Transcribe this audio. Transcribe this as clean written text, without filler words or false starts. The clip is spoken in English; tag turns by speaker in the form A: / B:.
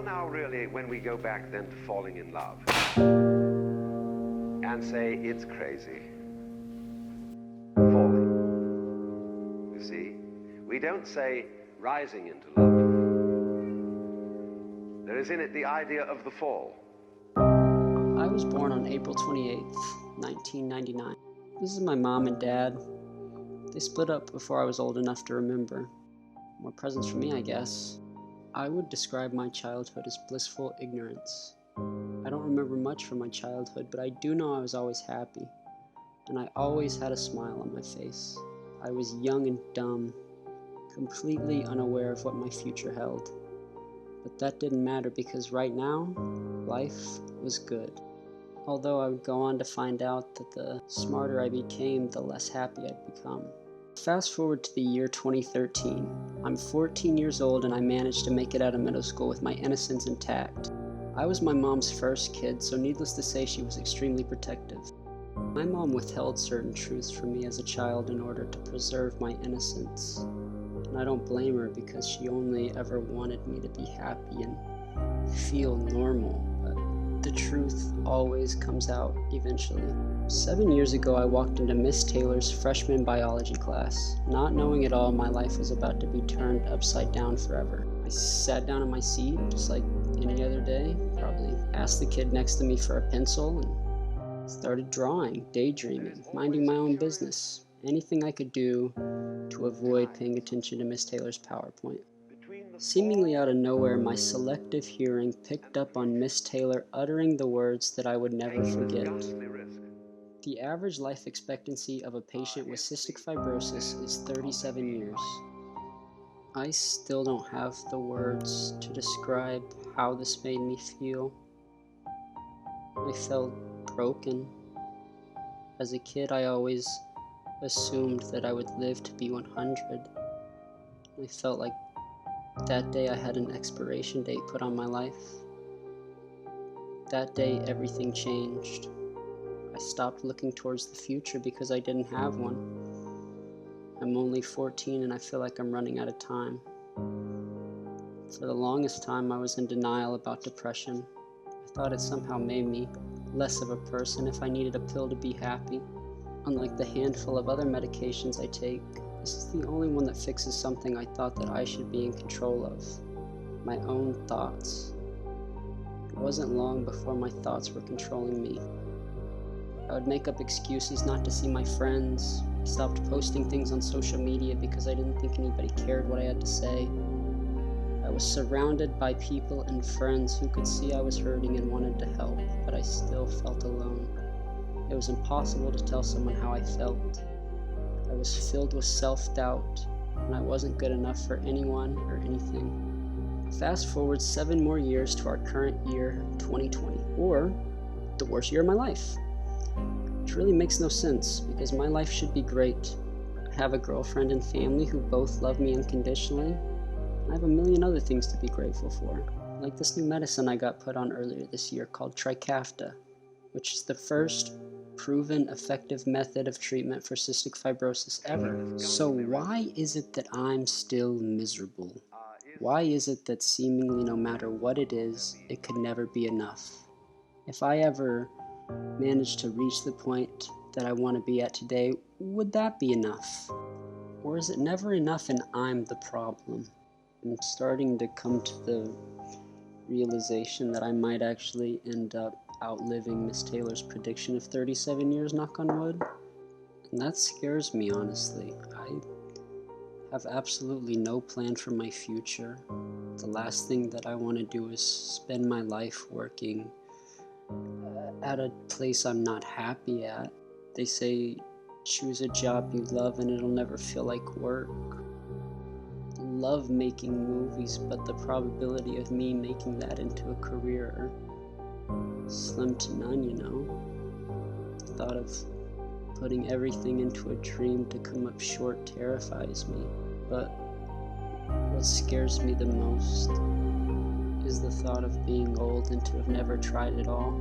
A: Well, now really, when we go back then to falling in love and say it's crazy, falling, you see, we don't say rising into love. There is in it the idea of the fall.
B: I was born on April 28th, 1999. This is my mom and dad. They split up before I was old enough to remember. More presents for me, I guess. I would describe my childhood as blissful ignorance. I don't remember much from my childhood, but I do know I was always happy, and I always had a smile on my face. I was young and dumb, completely unaware of what my future held. But that didn't matter because right now, life was good. Although I would go on to find out that the smarter I became, the less happy I'd become. Fast forward to the year 2013. I'm 14 years old and I managed to make it out of middle school with my innocence intact. I was my mom's first kid, so needless to say she was extremely protective. My mom withheld certain truths from me as a child in order to preserve my innocence. And I don't blame her because she only ever wanted me to be happy and feel normal. The truth always comes out eventually. 7 years ago, I walked into Miss Taylor's freshman biology class. Not knowing at all, my life was about to be turned upside down forever. I sat down in my seat, just like any other day, probably asked the kid next to me for a pencil and started drawing, daydreaming, minding my own business. Anything I could do to avoid paying attention to Miss Taylor's PowerPoint. Seemingly out of nowhere, my selective hearing picked up on Miss Taylor uttering the words that I would never forget. The average life expectancy of a patient with cystic fibrosis is 37 years. I still don't have the words to describe how this made me feel. I felt broken. As a kid, I always assumed that I would live to be 100. I felt like that day I had an expiration date put on my life. That day everything changed. I stopped looking towards the future because I didn't have one. I'm only 14 and I feel like I'm running out of time. For the longest time I was in denial about depression. I thought it somehow made me less of a person if I needed a pill to be happy. Unlike the handful of other medications I take, this is the only one that fixes something I thought that I should be in control of. My own thoughts. It wasn't long before my thoughts were controlling me. I would make up excuses not to see my friends. I stopped posting things on social media because I didn't think anybody cared what I had to say. I was surrounded by people and friends who could see I was hurting and wanted to help, but I still felt alone. It was impossible to tell someone how I felt. I was filled with self-doubt, and I wasn't good enough for anyone or anything. Fast forward 7 more years to our current year, 2020, or the worst year of my life. Which really makes no sense, because my life should be great. I have a girlfriend and family who both love me unconditionally. I have a million other things to be grateful for, like this new medicine I got put on earlier this year called Trikafta, which is the first proven effective method of treatment for cystic fibrosis ever. So why is it that I'm still miserable? Why is it that seemingly no matter what it is, it could never be enough? If I ever manage to reach the point that I want to be at today, would that be enough? Or is it never enough and I'm the problem? I'm starting to come to the realization that I might actually end up outliving Miss Taylor's prediction of 37 years, knock on wood. And that scares me, honestly. I have absolutely no plan for my future. The last thing that I want to do is spend my life working at a place I'm not happy at. They say choose a job you love and it'll never feel like work. I love making movies, but the probability of me making that into a career slim to none, you know. The thought of putting everything into a dream to come up short terrifies me. But what scares me the most is the thought of being old and to have never tried it all.